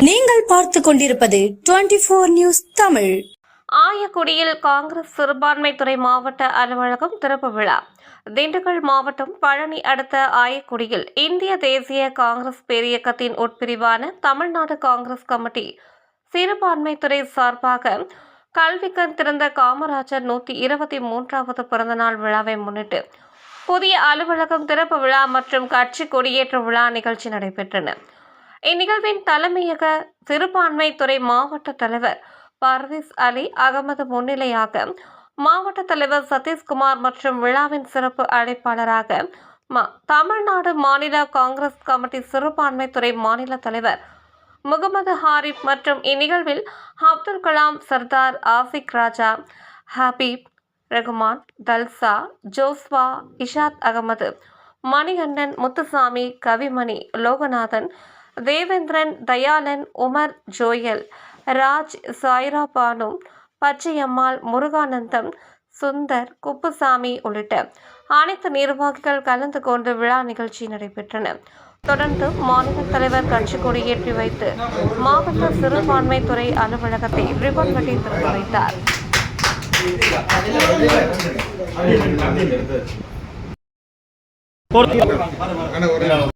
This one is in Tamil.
நீங்கள் பார்த்து கொண்டிருப்பது 24 நியூஸ் தமிழ். ஆயக்குடியில் காங்கிரஸ் சிறுபான்மைத்துறை மாவட்ட அலுவலகம் திறப்பு விழா. திண்டுக்கல் மாவட்டம் பழனி அடுத்த ஆயக்குடியில் இந்திய தேசிய காங்கிரஸ் பேரியக்கத்தின் உட்பிரிவான தமிழ்நாடு காங்கிரஸ் கமிட்டி சிறுபான்மைத்துறை சார்பாக கல்விக்கண் திறந்த காமராஜர் 123வது பிறந்தநாள் விழாவை முன்னிட்டு புதிய அலுவலகம் திறப்பு விழா மற்றும் கட்சி கொடியேற்ற விழா நிகழ்ச்சி நடைபெற்றன. இந்நிகழ்வின் தலைமையக சிறுபான்மைத்துறை மாவட்ட தலைவர் பர்வீஸ் அலி அகமது முன்னிலையாக மாவட்ட தலைவர் சதீஷ்குமார் மற்றும் விழாவின் சிறப்பு அழைப்பாளராக தமிழ்நாடு மாநில காங்கிரஸ் கமிட்டி சிறுபான்மைத்துறை மாநில தலைவர் முகமது ஹாரிப் மற்றும் இந்நிகழ்வில் அப்துல் கலாம், சர்தார் ஆசிக் ராஜா, ஹபீப் ரகுமான், தல்சா, ஜோஸ்வா, இஷாத் அகமது, மணிகண்டன், முத்துசாமி, கவிமணி, லோகநாதன், தேவேந்திரன், தயாளன், உமர், ஜோயல், ராஜ், சாய்ரா பானு, பச்சையம்மாள், முருகானந்தம், சுந்தர், குப்புசாமி உள்ளிட்ட அனைத்து நிர்வாகிகள் கலந்து கொண்டு விழா நிகழ்ச்சி நடைபெற்றன. தொடர்ந்து மாநில தலைவர் கட்சி கொடியேற்றி வைத்து மாவட்ட சிறுபான்மைத்துறை அலுவலகத்தை ரிப்பன் வெட்டி திறந்து வைத்தார்.